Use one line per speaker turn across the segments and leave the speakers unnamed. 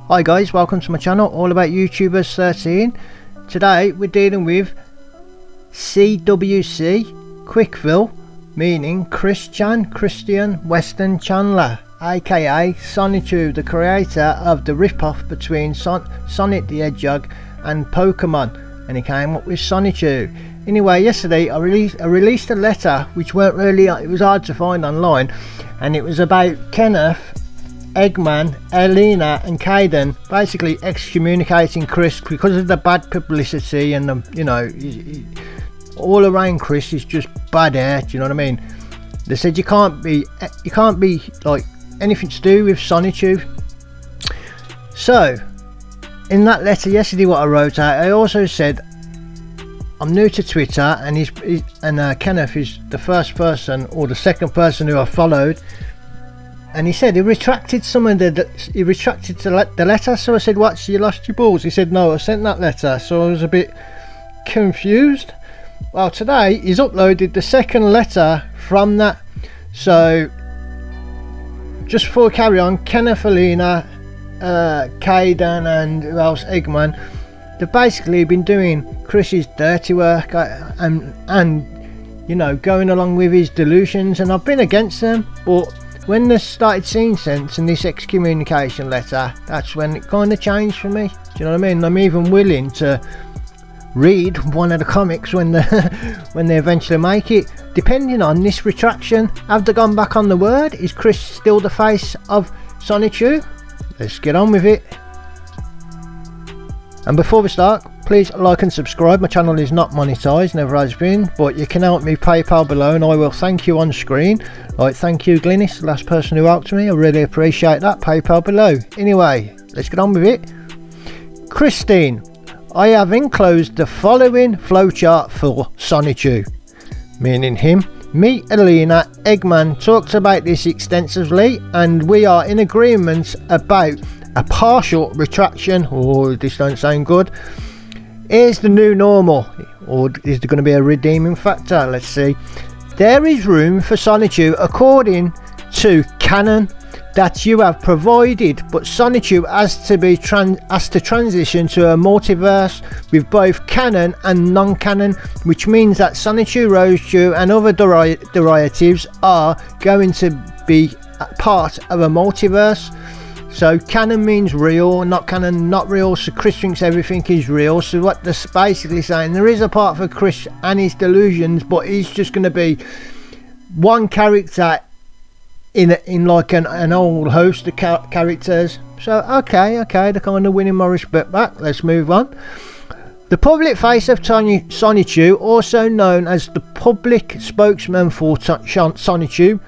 Hi guys, welcome to my channel, all about YouTubers 13. Today we're dealing with CWC Quickville, meaning Christian Western Chandler, aka Sonichu, the creator of the rip-off between Sonic the Hedgehog and Pokemon, and he came up with Sonichu. Anyway, yesterday I released a letter which weren't really, it was hard to find online, and it was about Kenneth, Eggman, Elena and Caden basically excommunicating Chris because of the bad publicity and the, you know, all around Chris is just bad air. Do you know what I mean? They said you can't be like anything to do with Sonichu. So in that letter yesterday, what I wrote out, I also said I'm new to Twitter, and Kenneth is the first person or the second person who I followed. And he said he retracted some of the letter. So I said, what, so you lost your balls? He said, no, I sent that letter. So I was a bit confused. Well, today he's uploaded the second letter from that. So just before we carry on, Kenneth, Elena, Caden and who else, Eggman, they've basically been doing Chris's dirty work and you know, going along with his delusions, and I've been against them, but when they started seeing sense in this excommunication letter, that's when it kind of changed for me. Do you know what I mean? I'm even willing to read one of the comics when they when they eventually make it, depending on this retraction. Have they gone back on the word? Is Chris still the face of Sonichu? Let's get on with it. And before we start, please like and subscribe. My channel is not monetized, never has been, but you can help me PayPal below and I will thank you on screen. Right, thank you Glennis, the last person who helped me, I really appreciate that. PayPal below. Anyway, let's get on with it. Christine, I have enclosed the following flowchart for Sonichu, meaning him. Me, Elena, Eggman talked about this extensively and we are in agreement about a partial retraction. Oh, this don't sound good. Here's the new normal, or is there going to be a redeeming factor? Let's see. There is room for Sonichu according to canon that you have provided, but Sonichu has to transition to a multiverse with both canon and non-canon, which means that Sonichu, Roschu and other derivatives are going to be part of a multiverse. So canon means real, not canon not real, so Chris thinks everything is real. So what they're basically saying, there is a part for Chris and his delusions, but he's just going to be one character in like an old host of characters. So okay, they're kind of winning my respect back. Let's move on. The public face of Sonichu, also known as the public spokesman for Sonichu,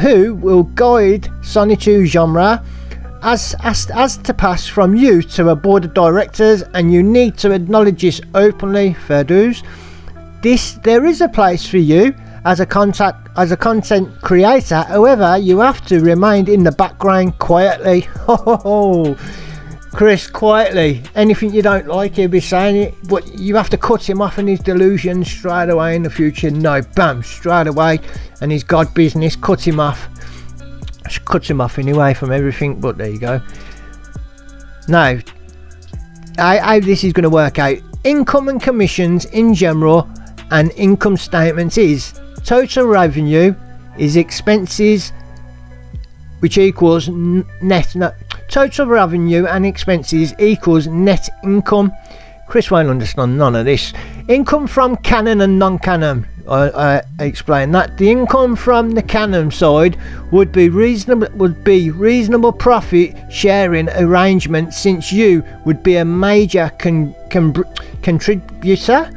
who will guide Sonichu genre, as to pass from you to a board of directors, and you need to acknowledge this openly. Fair dues. There is a place for you as a content creator. However, you have to remain in the background quietly. Chris, quietly. Anything you don't like, he'll be saying it, but you have to cut him off in his delusions straight away in the future. No, bam, straight away. And his God business, cut him off. Cuts him off anyway from everything, but there you go. Now, how this is going to work out: income and commissions in general, and income statements is total revenue is expenses, which equals total revenue and expenses equals net income. Chris won't understand none of this. Income from canon and non-canon. I explained that. The income from the canon side would be reasonable profit sharing arrangement, since you would be a major contributor.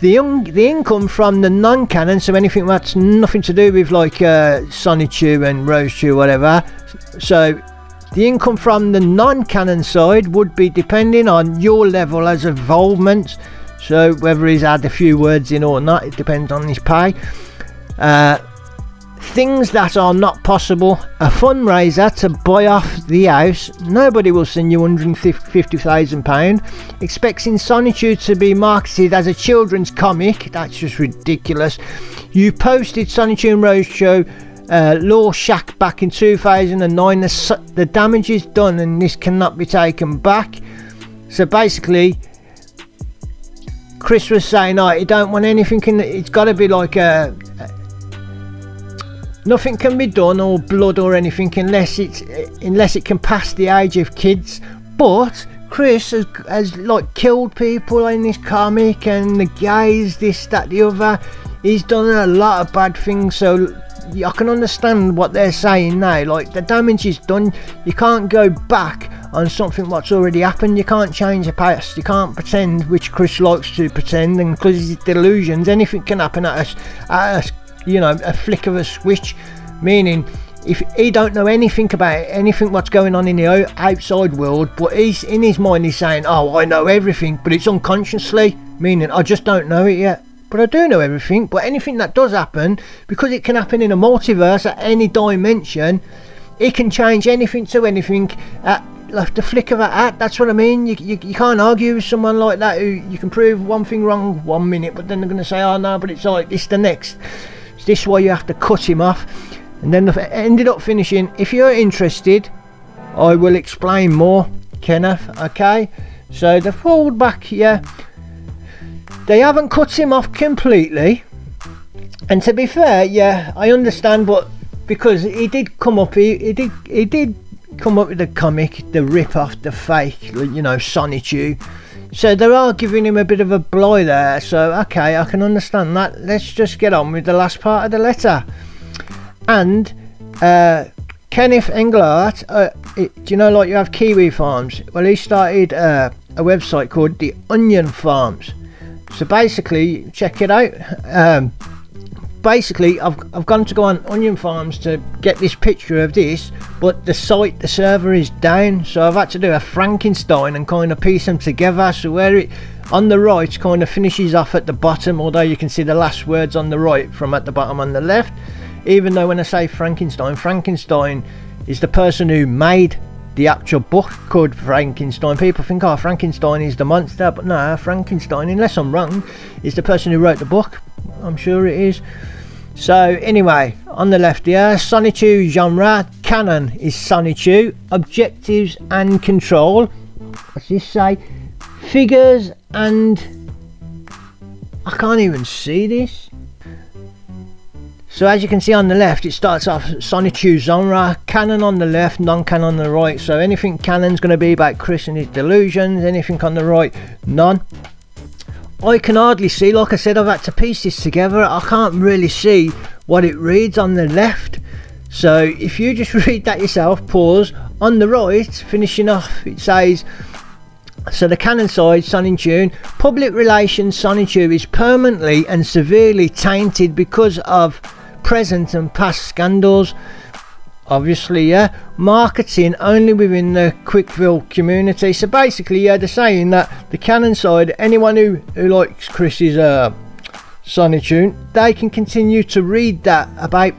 The income from the non-canon, so anything that's nothing to do with like Sonichu and Roschu, whatever. So the income from the non-canon side would be depending on your level as involvement. So whether he's had a few words in or not, it depends on his pay. Things that are not possible: a fundraiser to buy off the house. Nobody will send you £150,000. Expecting Sonichu to be marketed as a children's comic. That's just ridiculous. You posted Sonichu and Rose Show Law Shack back in 2009. The damage is done and this cannot be taken back. So basically Chris was saying, oh, he don't want anything in it's got to be like nothing can be done or blood or anything unless it can pass the age of kids. But Chris has like killed people in this comic, and the gays, this, that, the other. He's done a lot of bad things, so I can understand what they're saying now. Like, the damage is done. You can't go back on something what's already happened. You can't change the past. You can't pretend, which Chris likes to pretend, and because he's delusions, anything can happen at us, you know, a flick of a switch. Meaning, if he don't know anything about anything what's going on in the outside world, but he's in his mind he's saying, oh, I know everything, but it's unconsciously, meaning I just don't know it yet. But I do know everything. But anything that does happen, because it can happen in a multiverse at any dimension, it can change anything to anything at like the flick of a hat. That's what I mean. You can't argue with someone like that who you can prove one thing wrong 1 minute, but then they're going to say, oh no, but it's like this the next. It's this why you have to cut him off. And then they ended up finishing, if you're interested, I will explain more, Kenneth. Okay, so they pulled back, yeah. They haven't cut him off completely, and to be fair, yeah, I understand, but because he did come up, he did come up with the comic, the rip off, the fake, you know, Sonichu. So they are giving him a bit of a blow there. So okay, I can understand that. Let's just get on with the last part of the letter. And Kenneth Englert, do you know, like you have kiwi farms? Well, he started a website called the Onion Farms. So basically, check it out. Basically, I've gone to go on Onion Farms to get this picture of this, but the server is down, so I've had to do a Frankenstein and kind of piece them together. So where it on the right kind of finishes off at the bottom, although you can see the last words on the right from at the bottom on the left. Even though when I say Frankenstein, Frankenstein is the person who made the actual book called Frankenstein. People think, oh, Frankenstein is the monster, but no, Frankenstein, unless I'm wrong, is the person who wrote the book. I'm sure it is. So anyway, on the left here, Sonichu genre, canon is Sonichu, objectives and control. What's this say? Figures and... I can't even see this. So as you can see on the left, it starts off Sonichu genre, canon on the left, non-canon on the right. So anything canon's going to be about Chris and his delusions, anything on the right, none. I can hardly see, like I said, I've had to piece this together. I can't really see what it reads on the left. So if you just read that yourself, pause. On the right, finishing off, it says, so the canon side, Sonichu, public relations Sonichu is permanently and severely tainted because of present and past scandals. Obviously, yeah. Marketing only within the Quickville community. So basically, yeah, they're saying that the canon side, anyone who likes Chris's Sonichu, they can continue to read that about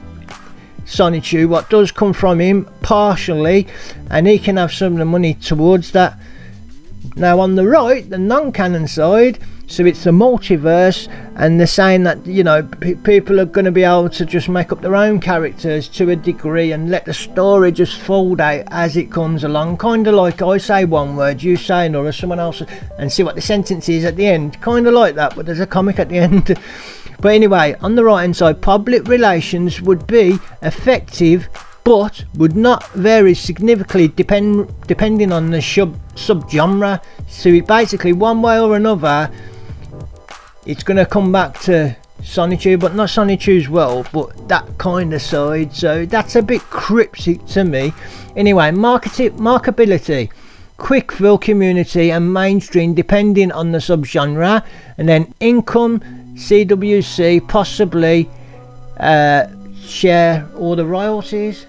Sonichu, what does come from him partially, and he can have some of the money towards that. Now on the right, the non-canon side, so it's the multiverse, and they're saying that, you know, people are going to be able to just make up their own characters to a degree and let the story just fold out as it comes along, kind of like I say one word, you say another, someone else, and see what the sentence is at the end, kind of like that, but there's a comic at the end. But anyway, on the right hand side, public relations would be effective but would not vary significantly depending on the subgenre. So basically, one way or another, it's going to come back to Sonichu, but not Sonichu's world, but that kind of side. So that's a bit cryptic to me. Anyway, markability, Quickville community and mainstream depending on the subgenre, and then income, CWC, possibly share all the royalties.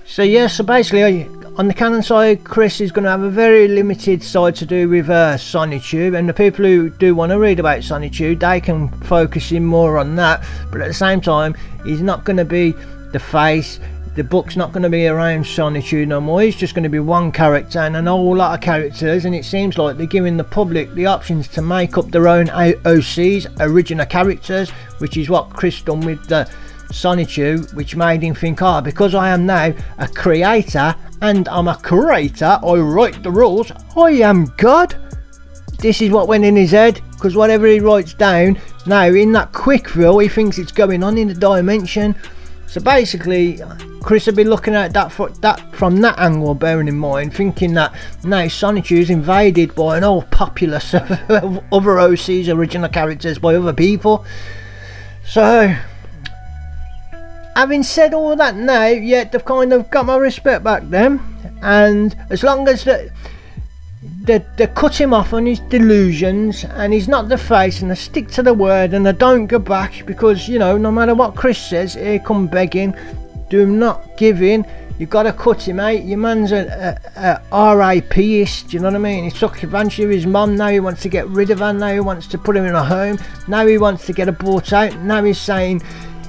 So yeah, so basically on the canon side, Chris is going to have a very limited side to do with Sonichu, and the people who do want to read about Sonichu, they can focus in more on that. But at the same time, he's not going to be the face. The book's not going to be around Sonichu no more. He's just going to be one character and a whole lot of characters, and it seems like they're giving the public the options to make up their own OCs, original characters, which is what Chris done with the Sonichu, which made him think, oh, because I am now a creator and I'm a curator, I write the rules, I am God. This is what went in his head, because whatever he writes down now in that quick view, he thinks it's going on in the dimension. So basically Chris will be looking at that from that angle, bearing in mind, thinking that now Sonichu is invaded by an old populace of other OC's original characters by other people. So having said all that now, yeah, they've kind of got my respect back then, and as long as they cut him off on his delusions and he's not the face, and they stick to the word and they don't go back, because you know, no matter what Chris says, here come begging, do not give in. You've got to cut him out. Your man's a RAPist, you know what I mean? He took advantage of his mum, now he wants to get rid of her, now he wants to put him in a home, now he wants to get her bought out, now he's saying,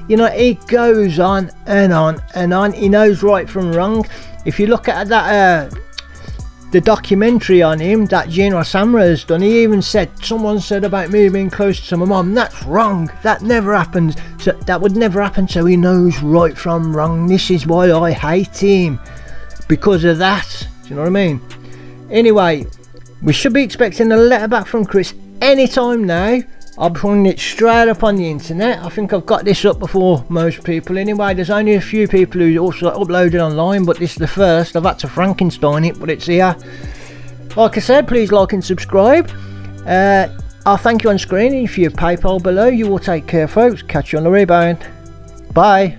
you know, he goes on and on and on. He knows right from wrong. If you look at that the documentary on him that General Samra has done, he even said, someone said about me being close to my mum, that's wrong, that never happens, so that would never happen. So he knows right from wrong. This is why I hate him, because of that. Do you know what I mean? Anyway, we should be expecting a letter back from Chris anytime now. I'm putting it straight up on the internet. I think I've got this up before most people anyway. There's only a few people who also uploaded online, but this is the first. I've had to Frankenstein it, but it's here. Like I said, please like and subscribe. I'll thank you on screen. If you have PayPal below, you will take care, folks. Catch you on the rebound. Bye.